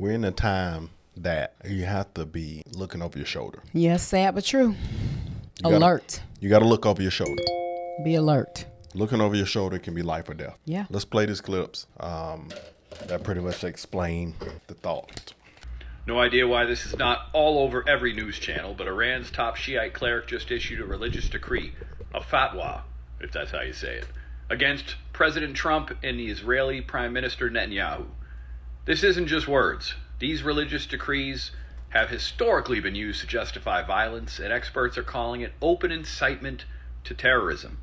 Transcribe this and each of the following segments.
We're in a time that you have to be looking over your shoulder. Yes, sad but true. You gotta- Alert. You got to look over your shoulder. Be alert. Looking over your shoulder can be life or death. Yeah. Let's play these clips that pretty much explain the thought. No idea why this is not all over every news channel, but Iran's top Shiite cleric just issued a religious decree, a fatwa, if that's how you say it, against President Trump and the Israeli Prime Minister Netanyahu. This isn't just words. These religious decrees have historically been used to justify violence, and experts are calling it open incitement to terrorism.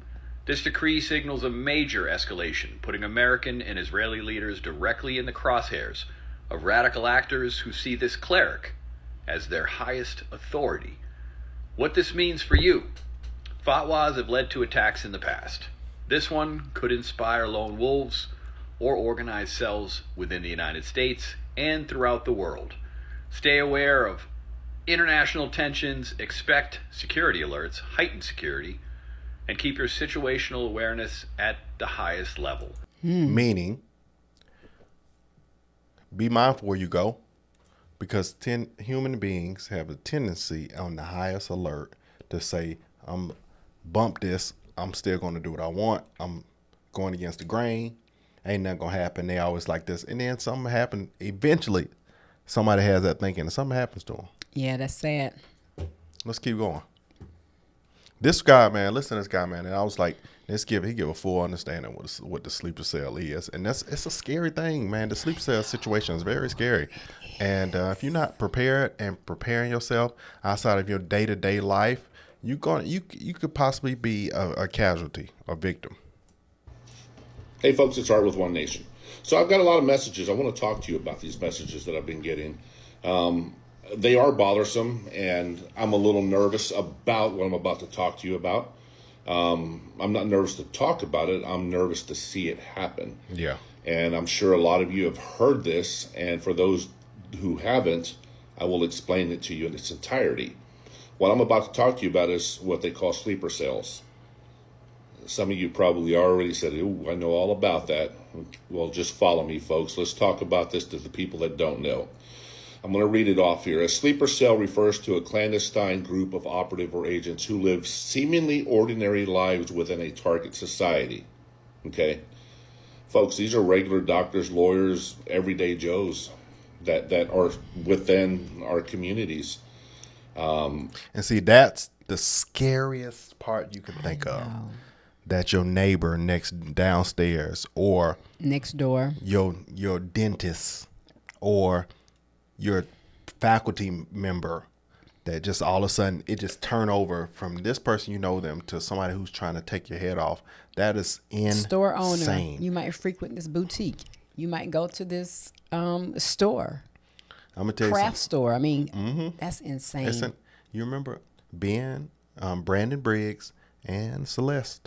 This decree signals a major escalation, putting American and Israeli leaders directly in the crosshairs of radical actors who see this cleric as their highest authority. What this means for you: fatwas have led to attacks in the past. This one could inspire lone wolves or organized cells within the United States and throughout the world. Stay aware of international tensions, expect security alerts, heightened security, and keep your situational awareness at the highest level. Meaning, be mindful where you go, because human beings have a tendency on the highest alert to say, I'm bump this, I'm still going to do what I want, I'm going against the grain, ain't nothing going to happen. They always like this. And then something happen. Eventually, somebody has that thinking and something happens to them. Yeah, that's sad. Let's keep going. This guy, man, listen to this guy, man. And I was like, he give a full understanding what the sleeper cell is. And it's a scary thing, man. The sleeper cell situation is very scary. And if you're not prepared and preparing yourself outside of your day-to-day life, you could possibly be a casualty, a victim. Hey folks, it's Art with One Nation. So I've got a lot of messages. I want to talk to you about these messages that I've been getting. They are bothersome, and I'm a little nervous about what I'm about to talk to you about. I'm not nervous to talk about it. I'm nervous to see it happen. Yeah. And I'm sure a lot of you have heard this, and for those who haven't, I will explain it to you in its entirety. What I'm about to talk to you about is what they call sleeper cells. Some of you probably already said, "Ooh, I know all about that." Well, just follow me, folks. Let's talk about this to the people that don't know. I'm going to read it off here. A sleeper cell refers to a clandestine group of operative or agents who live seemingly ordinary lives within a target society. Okay? Folks, these are regular doctors, lawyers, everyday Joes that are within our communities. And see, that's the scariest part you can think of. That your neighbor downstairs, or Next door. your dentist, or your faculty member, that just all of a sudden it just turn over from this person, you know them, to somebody who's trying to take your head off. That is insane. Store owner. You might frequent this boutique. You might go to this store. I'm gonna tell you Craft something. store. I mean, that's insane. Listen, you remember Ben, Brandon Briggs, and Celeste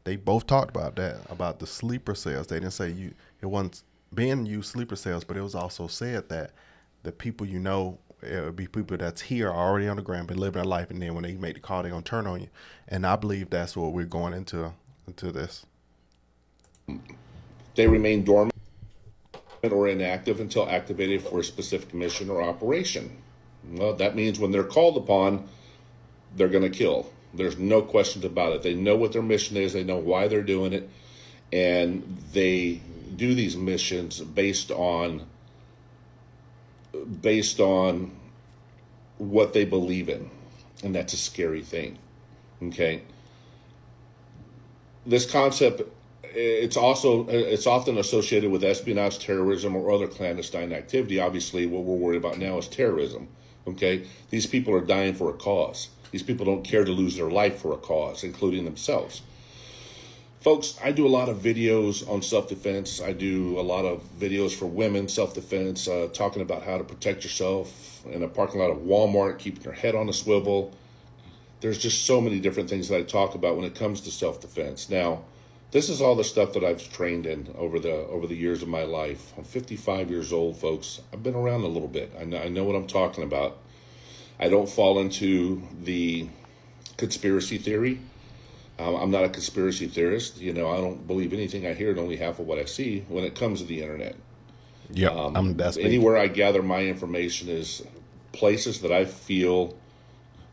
they both talked about that, about the sleeper cells. They didn't say it wasn't Ben used sleeper cells, but it was also said that the people it would be people that's here already on the ground, been living their life, and then when they make the call, they're gonna turn on you. And I believe that's what we're going into this. They remain dormant or inactive until activated for a specific mission or operation. Well, that means when they're called upon, they're going to kill. There's no questions about it. They know what their mission is. They know why they're doing it. And they do these missions based on what they believe in. And that's a scary thing. Okay? This concept, it's often associated with espionage, terrorism, or other clandestine activity. Obviously, what we're worried about now is terrorism. Okay? These people are dying for a cause. These people don't care to lose their life for a cause, including themselves. Folks, I do a lot of videos on self-defense. I do a lot of videos for women, self-defense, talking about how to protect yourself in a parking lot of Walmart, keeping your head on a swivel. There's just so many different things that I talk about when it comes to self-defense. Now, this is all the stuff that I've trained in over the years of my life. I'm 55 years old, folks. I've been around a little bit. I know what I'm talking about. I don't fall into the conspiracy theory. I'm not a conspiracy theorist. I don't believe anything I hear and only half of what I see when it comes to the internet. Yep, that's me. Anywhere I gather my information is places that I feel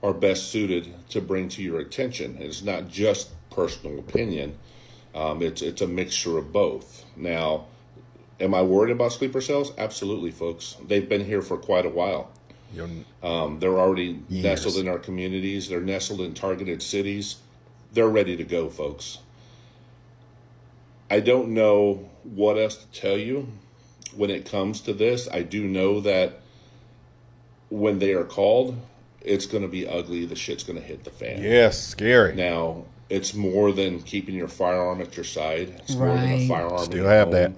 are best suited to bring to your attention. It's not just personal opinion. It's a mixture of both. Now, am I worried about sleeper cells? Absolutely, folks. They've been here for quite a while. They're already nestled in our communities. They're nestled in targeted cities. They're ready to go, folks. I don't know what else to tell you when it comes to this. I do know that when they are called, it's going to be ugly. The shit's going to hit the fan. Yes, scary. Now, it's more than keeping your firearm at your side. It's more than a Right. firearm Still in your have home. that.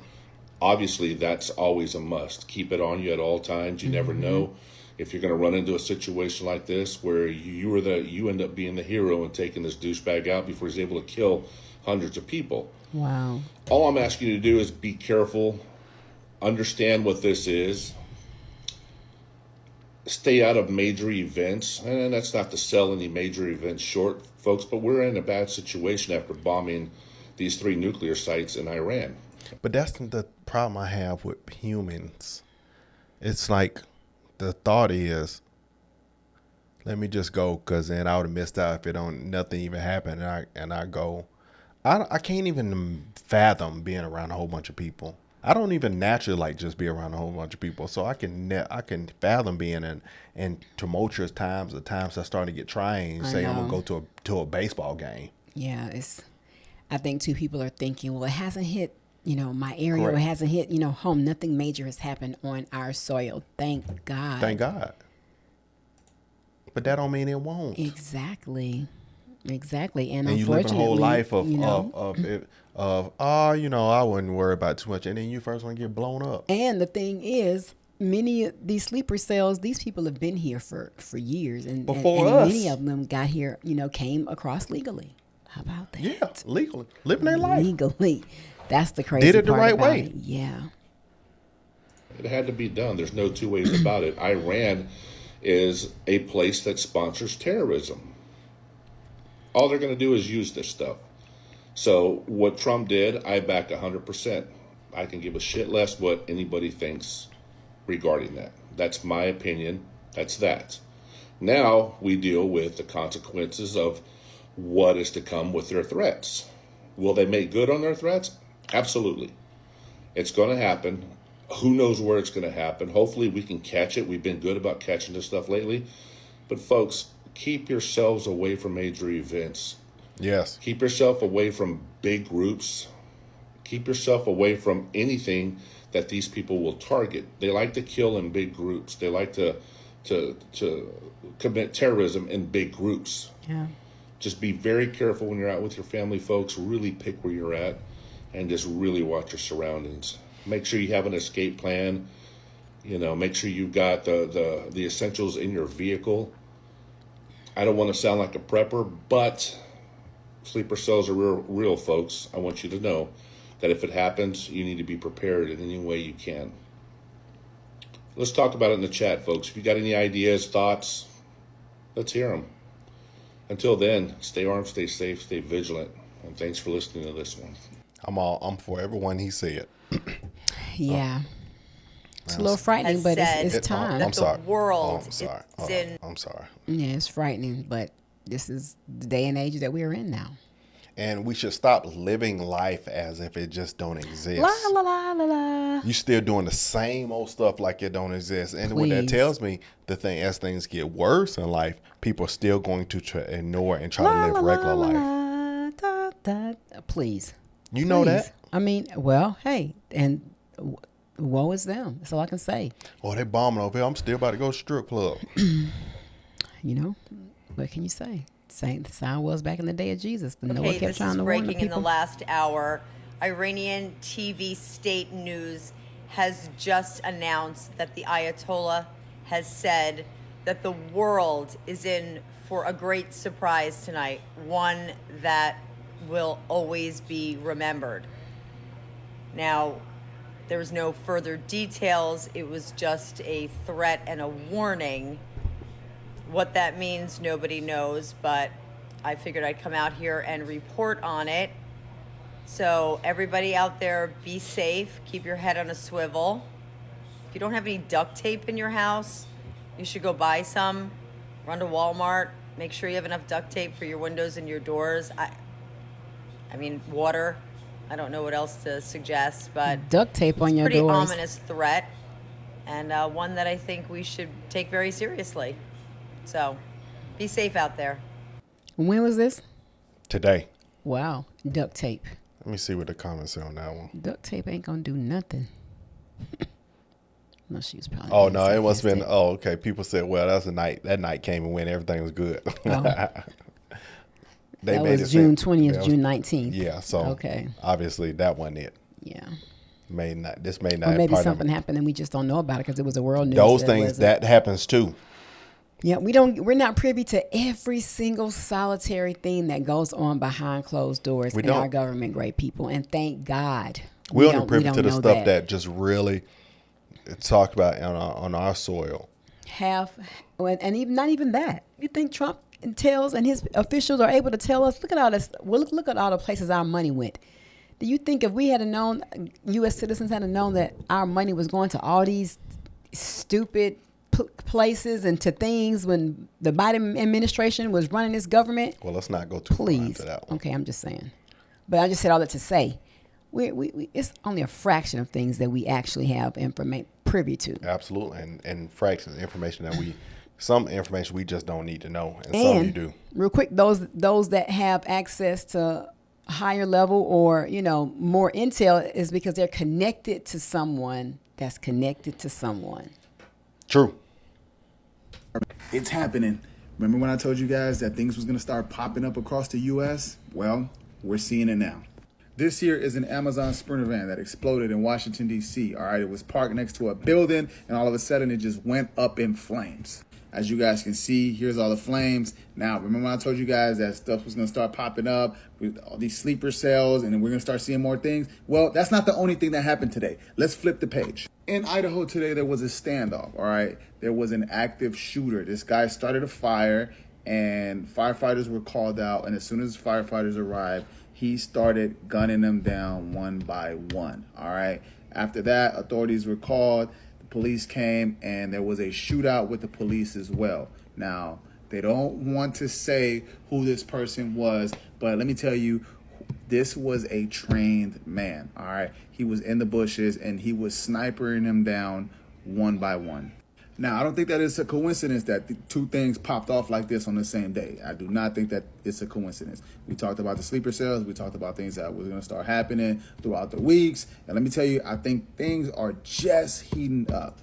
Obviously, that's always a must. Keep it on you at all times. You never know if you're going to run into a situation like this where you end up being the hero and taking this douchebag out before he's able to kill hundreds of people. Wow. All I'm asking you to do is be careful, understand what this is, stay out of major events. And that's not to sell any major events short, folks, but we're in a bad situation after bombing these 3 nuclear sites in Iran. But that's the problem I have with humans. It's like the thought is, let me just go, because then I would have missed out if nothing even happened. And I go, I can't even fathom being around a whole bunch of people. I don't even naturally like just be around a whole bunch of people. So I can fathom being in tumultuous times, the times I start to get trying. Say I'm gonna go to a baseball game. Yeah, I think too, people are thinking, well, it hasn't hit, my area. Correct. It hasn't hit, home. Nothing major has happened on our soil. Thank God. Thank God. But that don't mean it won't. Exactly. And you live a whole life of I wouldn't worry about too much, and then you first want to get blown up. And the thing is, many of these sleeper cells, these people have been here for years, and Before and us. many of them got here, came across legally. How about that? Yeah, legally living their life. Legally. That's the crazy Did it the part right about way. it. Yeah. It had to be done. There's no two ways about it. Iran is a place that sponsors terrorism. All they're going to do is use this stuff. So what Trump did, I back 100%. I can give a shit less what anybody thinks regarding that. That's my opinion. That's that. Now we deal with the consequences of what is to come with their threats. Will they make good on their threats? Absolutely. It's going to happen. Who knows where it's going to happen? Hopefully we can catch it. We've been good about catching this stuff lately. But folks, keep yourselves away from major events. Yes. Keep yourself away from big groups. Keep yourself away from anything that these people will target. They like to kill in big groups. They like to commit terrorism in big groups. Yeah. Just be very careful when you're out with your family, folks. Really pick where you're at and just really watch your surroundings. Make sure you have an escape plan. Make sure you've got the essentials in your vehicle. I don't want to sound like a prepper, but sleeper cells are real, folks. I want you to know that if it happens, you need to be prepared in any way you can. Let's talk about it in the chat, folks. If you got any ideas, thoughts, let's hear them. Until then, stay armed, stay safe, stay vigilant, and thanks for listening to this one. I'm for everyone he said. Yeah. It's a little frightening, but it's time. I'm sorry. The world I'm sorry. is in. I'm sorry. Yeah, it's frightening, but this is the day and age that we're in now. And we should stop living life as if it just don't exist. La la la la la. You still doing the same old stuff like it don't exist. And what that Please. tells me, as things get worse in life, people are still going to ignore and try to live regular life. Please. You know that? I mean, well, hey, and woe is them. That's all I can say. Oh, they bombing over here. I'm still about to go strip club. What can you say? The sign was back in the day of Jesus. The Noah Okay, kept this trying is to warn the breaking in the people. last hour. Iranian TV state news has just announced that the Ayatollah has said that the world is in for a great surprise tonight, one that will always be remembered. Now, there's no further details. It was just a threat and a warning. What that means, nobody knows, but I figured I'd come out here and report on it. So everybody out there, be safe, keep your head on a swivel. If you don't have any duct tape in your house, you should go buy some. Run to Walmart. Make sure you have enough duct tape for your windows and your doors. I mean, water. I don't know what else to suggest, but Duct tape on your pretty doors. ominous threat, and one that I think we should take very seriously. So, be safe out there. When was this? Today. Wow, duct tape. Let me see what the comments say on that one. Duct tape ain't gonna do nothing. No, she was probably. Oh being no, it must have been. sarcastic. Oh, okay. People said, "Well, that's a night. That night came and went. Everything was good." They That made was it June seem- 20th, that was- June 19th. Yeah. So Okay. obviously that wasn't it. Yeah. This may not. Or maybe part of something happened and we just don't know about it because it was a world news. those that things wasn't- that happens too. Yeah, we're not privy to every single solitary thing that goes on behind closed doors We in our don't. government, great people, and thank God. We don't- only privy don't to the know stuff that just really it's talked about on our soil. And even not even that. You think Trump tells and his officials are able to tell us, look at all this, well, look at all the places our money went. Do you think if we had known, U.S. citizens had known that our money was going to all these stupid places and to things when the Biden administration was running this government? Well, let's not go too far Please. into that one. Okay, I'm just saying. But I just said all that to say, we it's only a fraction of things that we actually have privy to. Absolutely, and fractions of information that some information we just don't need to know, and some you do. Real quick, those that have access to higher level or more intel is because they're connected to someone that's connected to someone. True. It's happening. Remember when I told you guys that things was going to start popping up across the U.S.? Well, we're seeing it now. This here is an Amazon Sprinter van that exploded in Washington, D.C. All right, it was parked next to a building, and all of a sudden it just went up in flames. As you guys can see, here's all the flames. Now, remember when I told you guys that stuff was going to start popping up with all these sleeper cells, and then we're going to start seeing more things? Well, that's not the only thing that happened today. Let's flip the page. In Idaho today, there was a standoff, all right? There was an active shooter. This guy started a fire, and firefighters were called out, and as soon as firefighters arrived, he started gunning them down one by one, all right? After that, authorities were called. Police came, and there was a shootout with the police as well. Now, they don't want to say who this person was, but let me tell you, this was a trained man, all right? He was in the bushes, and he was snipering them down one by one. Now, I don't think that it's a coincidence that the two things popped off like this on the same day. I do not think that it's a coincidence. We talked about the sleeper cells. We talked about things that were going to start happening throughout the weeks. And let me tell you, I think things are just heating up.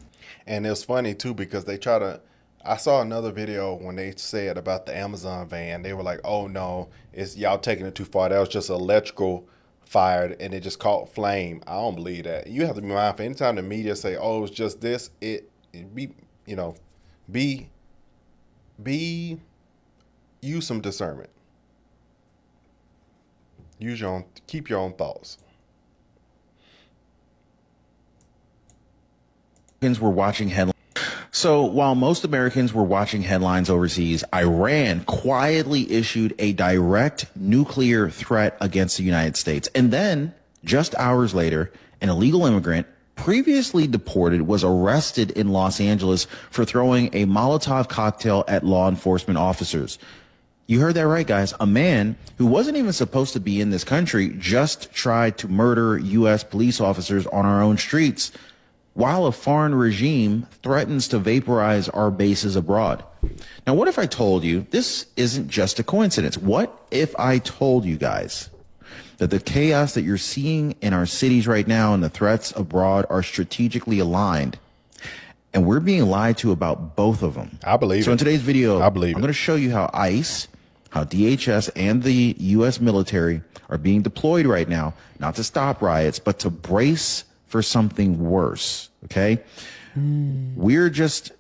And it's funny, too, because I saw another video when they said about the Amazon van. They were like, oh, no, it's y'all taking it too far. That was just electrical fired, and it just caught flame. I don't believe that. You have to be mindful. Anytime the media say, oh, it's just this, use some discernment. Keep your own thoughts. Were watching headlines. So while most Americans were watching headlines overseas, Iran quietly issued a direct nuclear threat against the United States. And then, just hours later, an illegal immigrant previously deported was arrested in Los Angeles for throwing a Molotov cocktail at law enforcement officers. You heard that right, guys. A man who wasn't even supposed to be in this country just tried to murder U.S. police officers on our own streets, while a foreign regime threatens to vaporize our bases abroad. Now, what if I told you this isn't just a coincidence? What if I told you guys that the chaos that you're seeing in our cities right now and the threats abroad are strategically aligned, and we're being lied to about both of them? I believe so it. in today's video, I believe I'm it. going to show you how ICE, how DHS, and the U.S. military are being deployed right now, not to stop riots, but to brace for something worse. Okay, we're just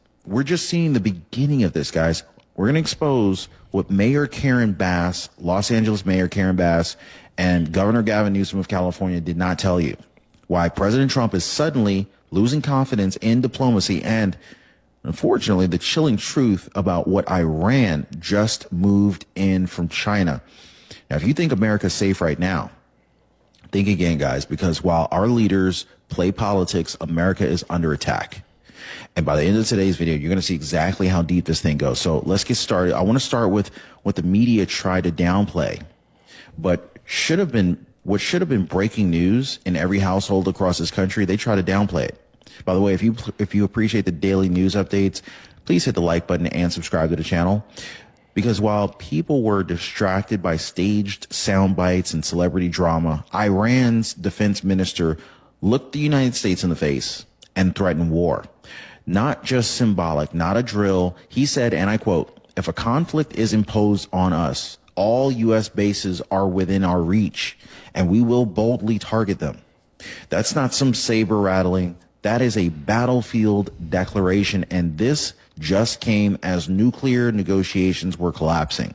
seeing the beginning of this, guys. We're going to expose what Mayor Karen Bass, Los Angeles Mayor Karen Bass, and Governor Gavin Newsom of California did not tell you. Why President Trump is suddenly losing confidence in diplomacy, and unfortunately, the chilling truth about what Iran just moved in from China. Now, if you think America's safe right now, think again, guys, because while our leaders play politics. America is under attack. And by the end of today's video, you're going to see exactly how deep this thing goes. So let's get started. I want to start with what the media tried to downplay, but what should have been breaking news in every household across this country. They try to downplay it. By the way, if you appreciate the daily news updates, please hit the like button and subscribe to the channel. Because while people were distracted by staged sound bites and celebrity drama, Iran's defense minister looked the United States in the face and threatened war. Not just symbolic, not a drill. He said, and I quote, "If a conflict is imposed on us, all U.S. bases are within our reach, and we will boldly target them." That's not some saber rattling. That is a battlefield declaration, and this just came as nuclear negotiations were collapsing.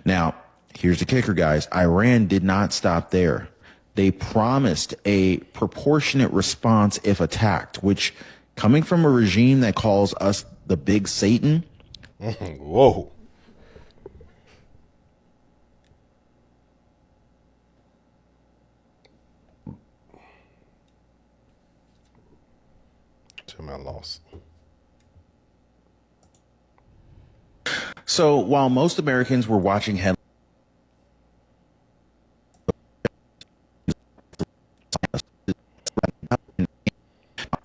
Now, here's the kicker, guys. Iran did not stop there. They promised a proportionate response if attacked, which, coming from a regime that calls us the big Satan. Whoa. To my loss. So while most Americans were watching headlines,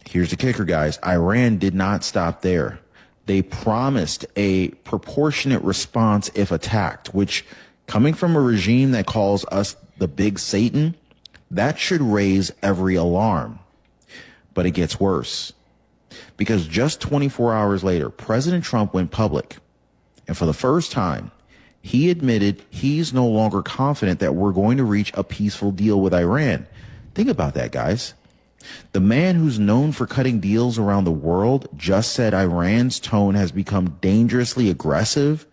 here's the kicker, guys. Iran did not stop there. They promised a proportionate response if attacked, which, coming from a regime that calls us the big Satan, that should raise every alarm. But it gets worse. Because just 24 hours later, President Trump went public. And for the first time, he admitted he's no longer confident that we're going to reach a peaceful deal with Iran. Think about that, guys. The man who's known for cutting deals around the world just said Iran's tone has become dangerously aggressive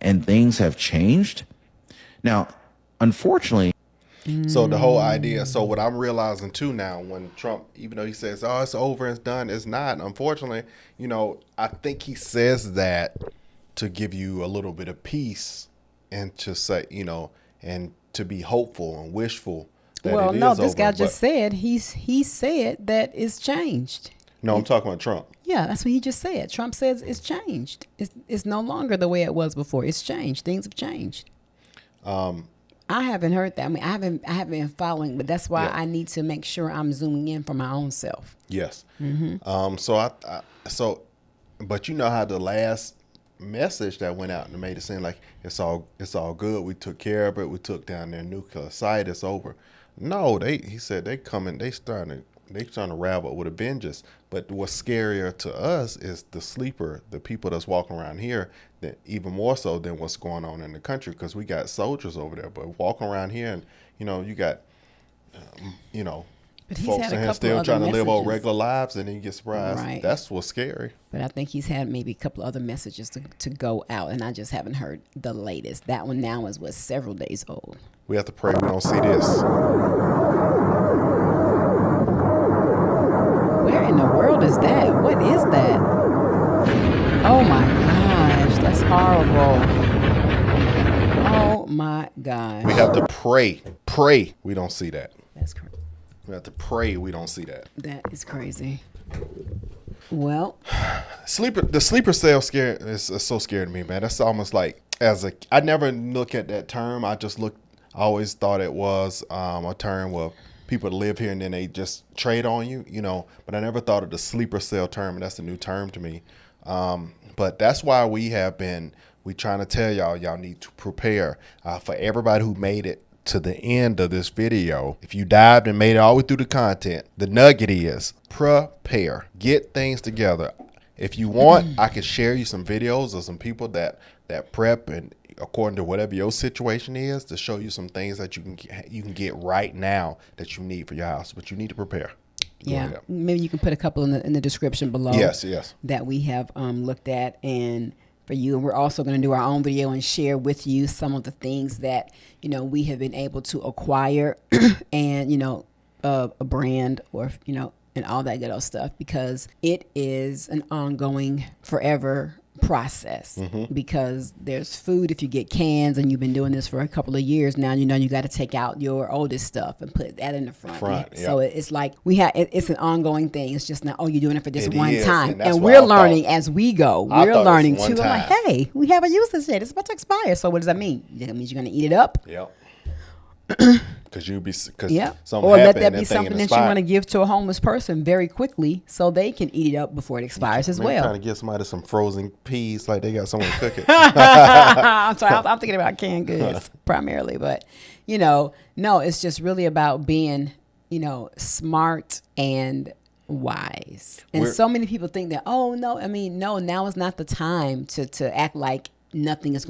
and things have changed. Now, unfortunately, So the whole idea, so what I'm realizing too now, when Trump, even though he says, "Oh, it's over, it's done," it's not. Unfortunately, I think he says that to give you a little bit of peace and to say, and to be hopeful and wishful that Well, it is no, over. this guy just But- said he said that it's changed. No, I'm talking about Trump. Yeah, that's what he just said. Trump says it's changed. It's no longer the way it was before. It's changed. Things have changed. I haven't heard that. I mean, I haven't been following, but that's why Yeah. I need to make sure I'm zooming in for my own self. Yes. But you know how the last message that went out and made it seem like it's all good. We took care of it. We took down their nuclear site. It's over. No, he said they starting to ravel with a vengeance. But what's scarier to us is the people that's walking around here, that even more so than what's going on in the country, because we got soldiers over there. But walking around here, and you got But he's folks had a in here couple still other trying to live old messages. regular lives, and then you get surprised. Right. That's what's scary. But I think he's had maybe a couple other messages to go out, and I just haven't heard the latest. That one now is several days old. We have to pray we don't see this. Where in the world is that? What is that? Oh my gosh, that's horrible. Oh my gosh. We have to pray we don't see that. That's crazy. We have to pray we don't see that. That is crazy. Well, The sleeper cell is so scared to me, man. That's almost like I never look at that term. I always thought it was a term where people live here and then they just trade on you, but I never thought of the sleeper cell term, and that's a new term to me. But that's why we trying to tell y'all need to prepare. For everybody who made it to the end of this video, if you dived and made it all the way through the content, the nugget is prepare. Get things together. If you want, I can share you some videos of some people that prep, and according to whatever your situation is, to show you some things that you can get right now that you need for your house. But you need to prepare. Go yeah, ahead. maybe you can put a couple in the description below. Yes. That we have looked at and for you, and we're also going to do our own video and share with you some of the things that we have been able to acquire, and a brand, or and all that good old stuff, because it is an ongoing, forever process because there's food if you get cans and you've been doing this for a couple of years now. You got to take out your oldest stuff and put that in the front. So it's like it's an ongoing thing. It's just not, you're doing it for this one time. And we're learning as we go. We're learning too. I'm like, hey, we haven't used this yet. It's about to expire. So what does that mean? That means you're going to eat it up? Yep. Because or let that be something that you want to give to a homeless person very quickly so they can eat it up before it expires as well. Trying to give somebody some frozen peas like they got someone cooking. I'm sorry, I'm thinking about canned goods primarily, but no, it's just really about being smart and wise. And so many people think that no, now is not the time to act like nothing is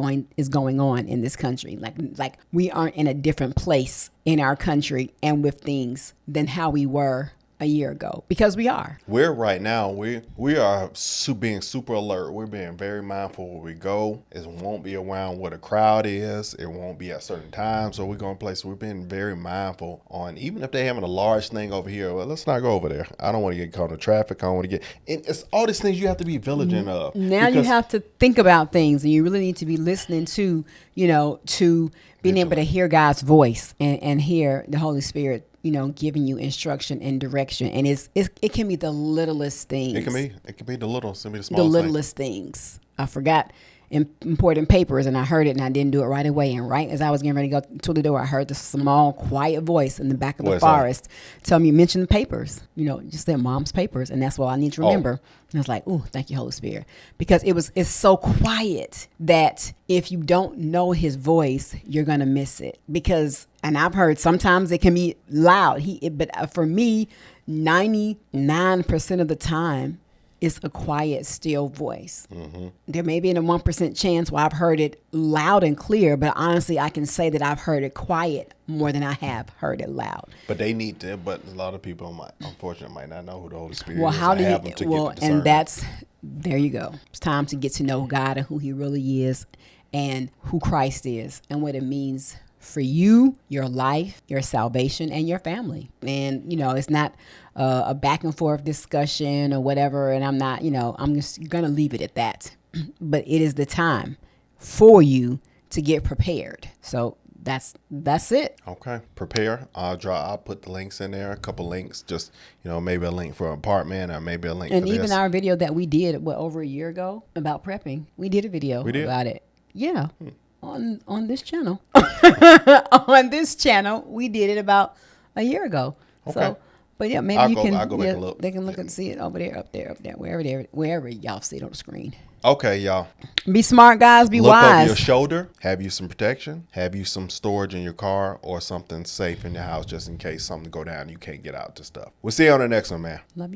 going on in this country. Like we aren't in a different place in our country and with things than how we were a year ago, because we are. We're right now, we are being super alert. We're being very mindful where we go. It won't be around where the crowd is. It won't be at certain times. So we're going places. We're being very mindful on, even if they're having a large thing over here, well, let's not go over there. I don't want to get caught in traffic. I don't want to it's all these things you have to be vigilant of. Now you have to think about things, and you really need to be listening to, to being able to hear God's voice and hear the Holy Spirit, giving you instruction and direction. And it can be the littlest things. It can be the littlest. It can be the smallest. The littlest things. I forgot important papers, and I heard it, and I didn't do it right away. And right as I was getting ready to go to the door, I heard this small, quiet voice in the back of the forest tell me, mention the papers. Just their mom's papers, and that's what I need to remember. And I was like, "Oh, thank you, Holy Spirit," because it's so quiet that if you don't know His voice, you're gonna miss it. And I've heard sometimes it can be loud. But for me, 99% of the time, it's a quiet, still voice. There may be a 1% chance where I've heard it loud and clear, but honestly, I can say that I've heard it quiet more than I have heard it loud. But they need to. But a lot of people, unfortunately, might not know who the Holy Spirit well, is. How do you? And there you go. It's time to get to know God and who He really is, and who Christ is, and what it means for you, your life, your salvation, and your family. And, it's not a back and forth discussion or whatever. And I'm not, I'm just going to leave it at that. But it is the time for you to get prepared. So that's it. Okay. Prepare. I'll put the links in there, a couple links, just, maybe a link for an apartment or maybe a link for this. And even our video that we did, over a year ago about prepping, we did a video about it. Yeah. On this channel. On this channel, we did it about a year ago. Okay. So, but yeah, maybe I'll go back and look. They can look and see it over there, up there, wherever y'all see it on the screen. Okay, y'all. Be smart, guys. Be wise. Look over your shoulder. Have you some protection. Have you some storage in your car or something safe in your house just in case something go down and you can't get out to stuff. We'll see you on the next one, man. Love you.